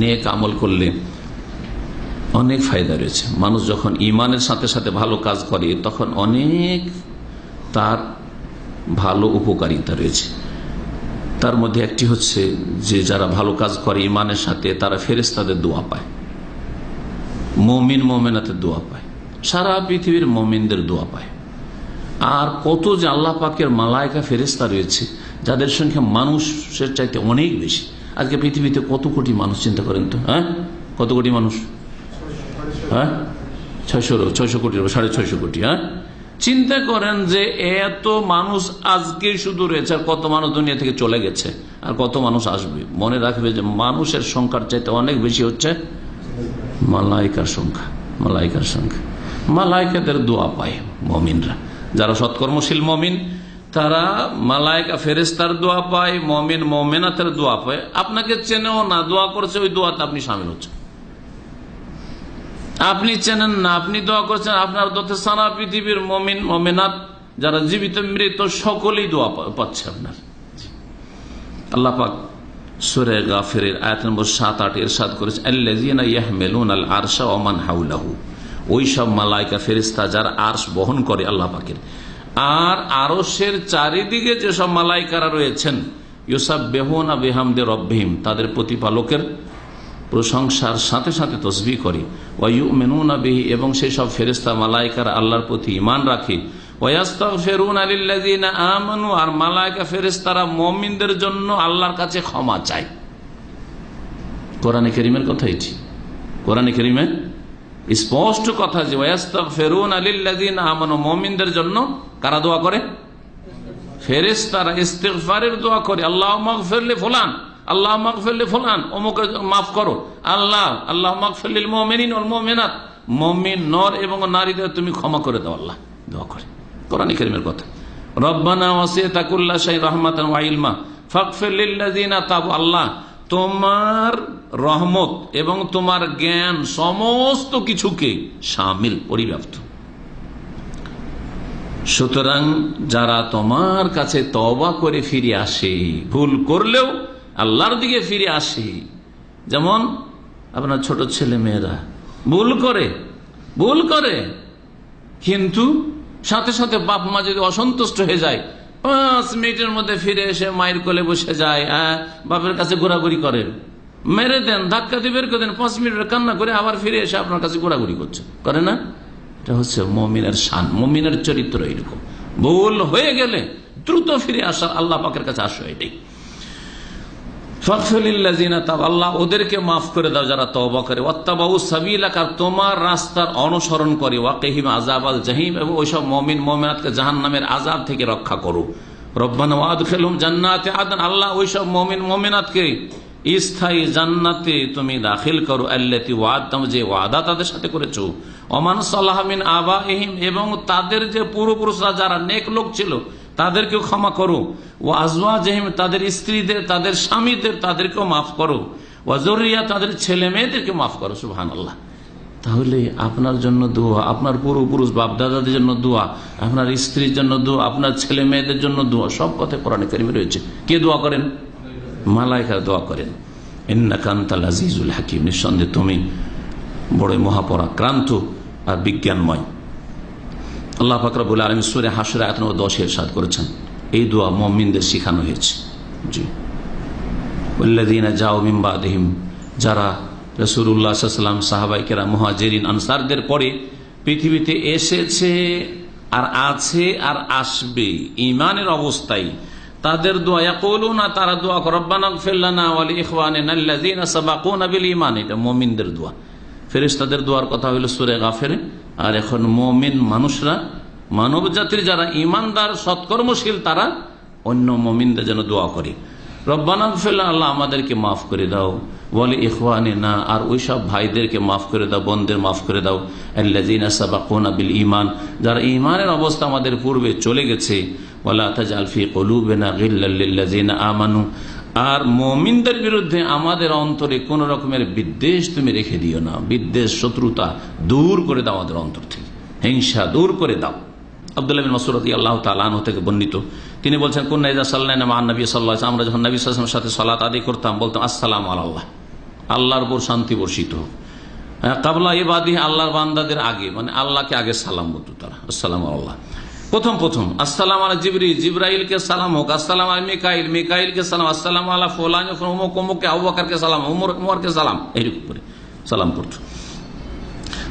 নেক আমল করলে অনেক ফায়দা রয়েছে। মানুষ যখন ইমানের সাথে সাথে ভালো কাজ করে তখন অনেক তার ভালো উপকারিতা রয়েছে। তার মধ্যে একটি হচ্ছে যে যারা ভালো কাজ করে ইমানের সাথে তারা ফেরেশতাদের দোয়া পায়, মুমিন মুমিনাতের দোয়া পায়, সারা পৃথিবীর মুমিনদের দোয়া পায়। আর কত যে আল্লাহ পাকের মালায়েকা ফেরেশতা রয়েছে যাদের সংখ্যা মানুষের চাইতে অনেক বেশি। আজকে পৃথিবীতে কত কোটি মানুষ চিন্তা করেন তো, হ্যাঁ কত কোটি মানুষ? হ্যাঁ 600 কোটি, 650 কোটি। হ্যাঁ চিন্তা করেন যে এত মানুষ আজকে শুধু রয়েছে, আর কত মানুষ দুনিয়া থেকে চলে গেছে, আর কত মানুষ আসবে। মনে রাখবে যে মানুষের সংখ্যার চাইতে অনেক বেশি হচ্ছে মালায়েকার সংখ্যা। মালায়েকার সংখ্যা, মালায়েকাদের দোয়া পায় মুমিনরা। যারা সৎকর্মশীল মুমিন তারা মালায়েকা ফেরেশতার দোয়া পায়, মুমিন মুমিনাতের দোয়া পায়। আপনাকে চেনেও না, দোয়া করছে, ওই দোয়াতে আপনি শামিল হচ্ছেন। আপনি চেনেন না, আপনি দোয়া করছেন, আপনার দোয়া সারা পৃথিবীর মুমিন মুমিনাত যারা জীবিত মৃত সকলেই দোয়া পাচ্ছে আপনার। আল্লাহ পাক সূরা গাফিরের আয়াত নম্বর 7-8 ইরশাদ করেছেন, আল্লাযীনা ইয়াহমিলুনাল আরশা ওয়া মান হাওলাহু, ওই সব মালায়েকা ফেরেশতা যারা আরশ বহন করে আল্লাহ পাকের, আর আরশের চারিদিকে যেসব মালায়েকারা রয়েছেন, ইউসাব্বিহুনা বিহামদি রাব্বিহিম, তাদের প্রতিপালকের প্রশংসার সাথে সাথে তাসবিহ করে, ওয়া ইউমিনুনা বিহি, এবং সেই সব ফেরেশতা মালায়েকারা আল্লাহর প্রতি ঈমান রাখে, ওয়া ইস্তাগফিরুনা লিল্লাযীনা আমানু, আর মালায়েকা ফেরেশতারা মুমিনদের জন্য আল্লাহর কাছে ক্ষমা চায়। কোরআনে কারীমের কথা এটি, কোরআনে কারীমে স্পষ্ট কথা যে ওয়া ইস্তাগফিরুনা লিল্লাযীনা আমানু, মুমিনদের জন্য কারা দোয়া করে? ফেরেশতারা ইস্তিগফারের দোয়া করে। আল্লাহুম্মা গফির লি ফুলান, আল্লাহ মাগফির লি ফুলান, অমুকে মাফ করো আল্লাহ, আল্লাহ মাগফির লিল মুমিনিন ওয়াল মুমিনাত, মুমিন নর এবং নারীদের তুমি ক্ষমা করে দাও, আল্লাহ দোয়া করে। কোরআন কারীমের কথা, রব্বানা ওয়াসি'তা কুল্লা শাইইন রাহমাতান ওয়া ইলমা ফাগফির লিল্লাযিনা তাবু, আল্লাহ তোমার রহমত এবং তোমার জ্ঞান সমস্ত কিছুকে শামিল, পরিব্যাপ্ত। সুতরাং যারা তোমার কাছে তওবা করে ফিরে আসে, ভুল করলেও আল্লাহর দিকে ফিরে আসে, যেমন আপনার ছোট ছেলে মেয়েরা ভুল করে কিন্তু সাথে সাথে বাপ মা যদি অসন্তুষ্ট হয়ে যায়, 5 মিনিটের মধ্যে ফিরে এসে মায়ের কোলে বসে যায়, বাপের কাছে ঘোরাঘুরি করেন, মেরে দেন, ধাক্কা দিয়ে বের করে দেন, 5 মিনিটের কান্না করে আবার ফিরে এসে আপনার কাছে ঘোরাঘুরি করছে, করে না? এটা হচ্ছে মুমিনের শান, মুমিনের চরিত্র এরকম। ভুল হয়ে গেলে দ্রুত ফিরে আসা, আল্লাহ পাকের কাছে আসো, এটাই। আল্লাহ ওদেরকে মাফ করে দাও যারা তওবা করে, ওয়াত্তাবাউ সাবিলাক, তোমার রাস্তার অনুসরণ করে, ওয়াকিহিম আযাবাল জাহিম, এবং ওইসব মুমিন মুমিনাতকে জাহান্নামের আযাব থেকে রক্ষা করো। রব্বানা ওয়াদখিলহুম জান্নাতি আদন, আল্লাহ ওইসব মুমিন মুমিনাতকে স্থায়ী জান্নাতে তুমি দাখিল করো, আল্লাতী ওয়া'আদতাম, যে ওয়াদা তাদের সাথে করেছো, ওমান সালাহা মিন আবাইহিম, এবং তাদের যে পূর্বপুরুষরা যারা নেক লোক ছিল তাদেরকেও ক্ষমা করো, ওয়া আজওয়াজিহিম, তাদের স্ত্রীদের, তাদের স্বামীদের, তাদেরকেও মাফ করো, ওয়া যুররিয়া, তাদের ছেলে মেয়েদেরকে মাফ করো। সুবহানাল্লাহ। তাহলে আপনার জন্য দোয়া, আপনার পূর্বপুরুষ বাপ দাদাদের জন্য দোয়া, আপনার স্ত্রীর জন্য দোয়া, আপনার ছেলে মেয়েদের জন্য দোয়া, সব কথা কোরআনে কারীমে রয়েছে। কে দোয়া করেন? মালায়েকারা দোয়া করেন। ইন্নাকা আনতাল আজিজুল হাকিম, নিঃসন্দেহে তুমি বড় মহাপরাক্রান্ত আর বিজ্ঞানময়। আল্লাহ পাক রব্বুল আলামিন সূরা হাশর আয়াত নম্বর 10 ইরশাদ করেছেন, এই দোয়া মুমিনদের শেখানো হয়েছে। জি, ওয়াল্লাযীনা জাউ মিন বাদিহিম, যারা রাসূলুল্লাহ সাল্লাল্লাহু আলাইহি ওয়াসাল্লাম, সাহাবায়ে কেরাম, মুহাজিরিন, আনসারদের পরে পৃথিবীতে এসেছে আর আছে আর আসবে ঈমানের অবস্থায়, তাদের দোয়া, ইয়াকুলুনা, তারা দোয়া করে, রব্বানা ইগফির লানা ওয়া লিইখওয়ানিনা আল্লাযীনা সাবাকুনা বিল ঈমান। এটা মুমিনদের দোয়া। ফেরেশতাদের দোয়ার কথা হলো সূরা গাফিরে, আর এখন মুমিন মানুষরা, মানব জাতির যারা ঈমানদার সৎকর্মশীল, তারা অন্য মুমিনদের জন্য দোয়া করে, রব্বানা ইগফির লানা, আল্লাহ আমাদেরকে মাফ করে দাও, ওয়া লিইখওয়ানিনা, আর ওইসব ভাইদেরকে মাফ করে দাও, বোনদের মাফ করে দাও, আল্লাযীনা সাবাকুনা বিল ঈমান, যারা ঈমানের অবস্থা আমাদের পূর্বে চলে গেছে, ওয়ালা তাজআল ফি কুলুবিনা গিল্লাল লিল্লাযীনা আমানু, আর মুমিনদের বিরুদ্ধে আমাদের অন্তরে কোন রকমের বিদ্বেষ তুমি রেখে দিও না, বিদ্বেষ শত্রুতা দূর করে দাও আমাদের অন্তর থেকে, হিংসা দূর করে দাও। আব্দুল্লাহ বিন মাসউদ রাদিয়াল্লাহু তাআলা আনহু থেকে বর্ণিত, তিনি বলছেন, কুন্না ইযা সাল্লাইনা মা নবী সাল্লাল্লাহু আলাইহি ওয়াসাল্লাম, আমরা যখন নবী সাল্লাল্লাহু আলাইহি ওয়াসাল্লামের সাথে সালাত আদায় করতাম বলতাম আসসালামু আলাল্লাহ, আল্লাহর উপর শান্তি বর্ষিত হোক। কাবলা ইবাদি, আল্লাহর বান্দাদের আগে, মানে আল্লাহকে আগে সালাম বলতো তারা, আসসালামু আল্লাহ। প্রথম আসসালাম আলা জিবরিল, জিব্রাইলকে সালাম হোক। আসসালাম আলা মিকাইল, মিকাইলকে সালাম। আসসালাম আলা ফুলান, অমুক অমুককে, আবু বকরকে সালাম, উমরকে সালাম, এইরকম করে সালাম করতো।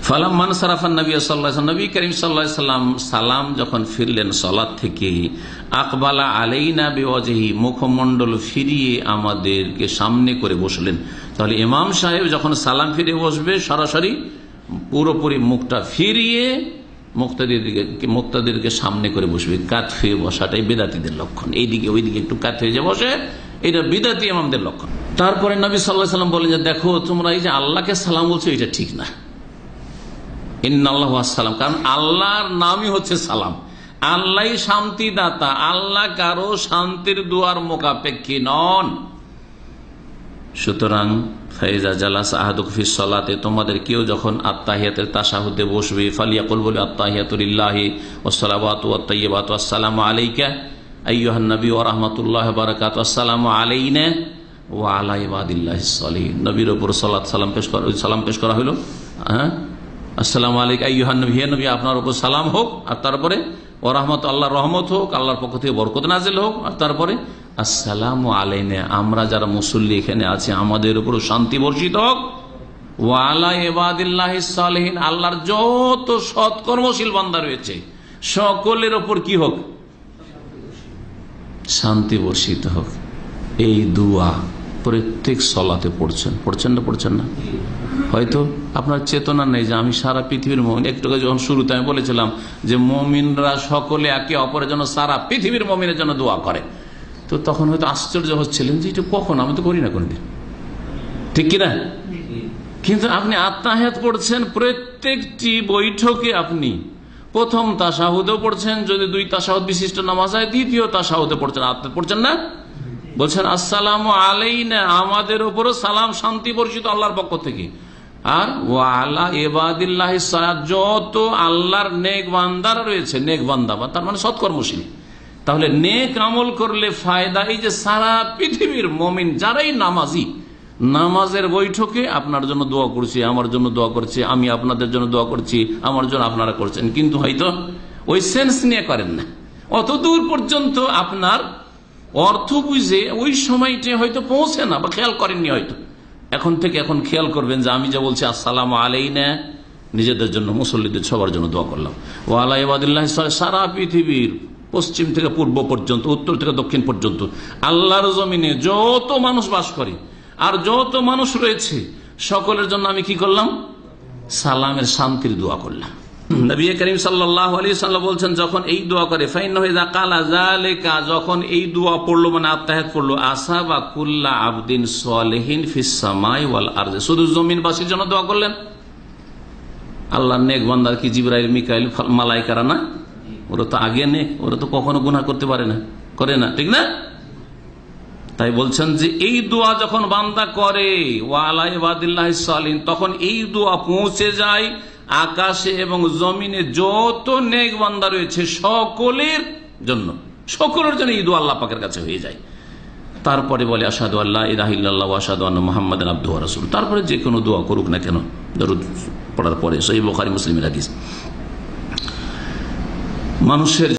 ফালাম মান সারাফান নবী সাল্লাল্লাহু আলাইহি ওয়াসাল্লাম, নবী করিম সাল্লাল্লাহু আলাইহি ওয়াসাল্লাম সালাম যখন ফিরলেন সালাত থেকে, আকবালা আলাইনা বিওয়াজহি, মুখমণ্ডল ফিরিয়ে আমাদেরকে সামনে করে বসলেন। তাহলে ইমাম সাহেব যখন সালাম ফিরে বসবে, সরাসরি পুরোপুরি মুখটা ফিরিয়ে মুক্তাদিরকে সামনে করে বসবে। কাত হয়ে বসাটাই বেদাতীদের লক্ষণ। এইদিকে ওইদিকে একটু কাত হয়ে যে বসে, এটা বিদাতি ইমামদের লক্ষণ। তারপরে নবী সাল্লাল্লাহু আলাইহি ওয়াসাল্লাম বলেন যে দেখো তোমরা এই যে আল্লাহকে সালাম বলছো, এটা ঠিক না। ইন্নাল্লাহু আসসালাম, কারণ আল্লাহর নামই হচ্ছে সালাম। আল্লাহ শান্তিদাতা, আল্লাহ কারো শান্তির দুয়ার মুখাপেক্ষী নন। সুতরাং ফাইজা জালাস আহাদুকুম ফিস সালাতে, তোমাদের কেউ যখন আত্তাহিয়াতের তাশাহুদে বসবে, ফালিয়াকুল, বলে আত্তাহিয়াতু লিল্লাহি ওয়াস সালাওয়াতু ওয়াত তাইয়্যিবাতু, আসসালামু আলাইকা আইয়ুহান নবী ওয়া রাহমাতুল্লাহি ওয়া বারাকাতুহু, আসসালামু আলাইনা ওয়া আলা ইবাদিল্লাহিস সালিহিন। নবীর উপর সালাম পেশ করা হলো। হ্যাঁ, আসসালামু আলাইকা আইয়ুহান নবী, হে নবী আপনার উপর সালাম হোক। আর তারপরে ওয়া রাহমাত, আল্লাহর রহমত হোক, আল্লাহর পক্ষ থেকে বরকত নাজিল হোক। আর তারপরে আসসালামু আলাইনা, আমরা যারা মুসল্লি এখানে আছি আমাদের উপর শান্তি বর্ষিত হোক। ওয়া আলা ইবাদিল্লাহিস সালিহিন, আল্লাহর যত সৎকর্মশীল বান্দা রয়েছে সকলের উপর কি হোক, শান্তি বর্ষিত হোক। এই দুয়া প্রত্যেক সলাতে পড়ছেন না? হয়তো আপনার চেতনা নেই যে আমি সারা পৃথিবীর মুমিন। একটু যখন শুরুতে আমি বলেছিলাম যে মুমিনরা সকলে একে অপরের জন্য, সারা পৃথিবীর মুমিনের জন্য দোয়া করে, তো তখন হয়তো আশ্চর্য হচ্ছিলেন যে এটা কখন, আমি তো করি না কোনদিন, ঠিক কিনা? কিন্তু আপনি আত্মাহিয়াত পড়ছেন প্রত্যেকটি বৈঠকে, আপনি প্রথম তাশাহুদেও পড়ছেন, যদি 2 তাশাহুদ বিশিষ্ট নামাজ হয়, দ্বিতীয় তাশাহুদে পড়ছেন না? বলছেন আসসালামু আলাইনা, আমাদের উপরও সালাম শান্তি বর্ষিত আল্লাহর পক্ষ থেকে। আর ওয়া আলা ইবাদিল্লাহিস সালাত, যত আল্লাহর নেক বান্দারা রয়েছে, নেক বান্দা তার মানে সৎকর্মশীল। তাহলে নেক আমল করলে ফায়দা এই যে সারা পৃথিবীর মুমিন যারাই নামাজি, নামাজের বৈঠকে আপনার জন্য দোয়া করছি, আমার জন্য দোয়া করছে, আমি আপনাদের জন্য দোয়া করছি, আমার জন্য আপনারা করছেন। কিন্তু হয়তো ওই সেন্স নিয়ে করেন না, অত দূর পর্যন্ত আপনার অর্থ বুঝে ওই সময়টা হয়তো পৌঁছে না বা খেয়াল করেননি হয়তো। এখন থেকে এখন খেয়াল করবেন যে আমি যা বলছি আসসালামু আলাইনা, নিজেদের জন্য, মুসল্লিদের সবার জন্য দোয়া করলাম। ওয়া আলা ইবাদিল্লাহিস সালিহিন, সারা পৃথিবীর পশ্চিম থেকে পূর্ব পর্যন্ত, উত্তর থেকে দক্ষিণ পর্যন্ত আল্লাহর জমিনে যত মানুষ বাস করে আর যত মানুষ রয়েছে সকলের জন্য আমি কি করলাম, সালামের শান্তির দোয়া করলাম। নবী করিম সাল্লাল্লাহু আলাইহি ওয়াসাল্লাম বলছেন যখন এই দোয়া করে, ফাইন্নাহু ইযা ক্বালা যালিকা, যখন এই দোয়া পড়লো মানে আত্তাহিয়াত পড়লো, আসাবা কুল্লা আবদিন সালিহিন ফিস সামাই ওয়াল আরদ, শুধু জমিনবাসীর জন্য দোয়া করলেন। আল্লাহর নেক বান্দা কি জিবরাইল, মিকাইল, মালায়েকারা না? ওরা তো আগে নেক, ওরা তো কখনো গুনাহ করতে পারে না, করে না, ঠিক না? তাই বলছেন যে এই দোয়া যখন বান্দা করে ওয়া আলা ইবাদিল্লাহিস সালিহিন, তখন এই দোয়া পৌঁছে যায় আকাশে এবং জমিনে যত নেক বান্দা রয়েছে সকলের জন্য, সকলের জন্য এই দোয়া আল্লাহ পাকের কাছে হয়ে যায়। তারপরে বলে আশহাদু আল্লা ইলাহা ইল্লাল্লাহ ওয়া আশহাদু আন্না মুহাম্মাদান আবদুহু ওয়া রাসূলুহু। তারপরে যে কোনো দোয়া করুক না কেন, দরুদ পড়ার পরে, সহিহ বুখারী মুসলিমের হাদিস। মানুষের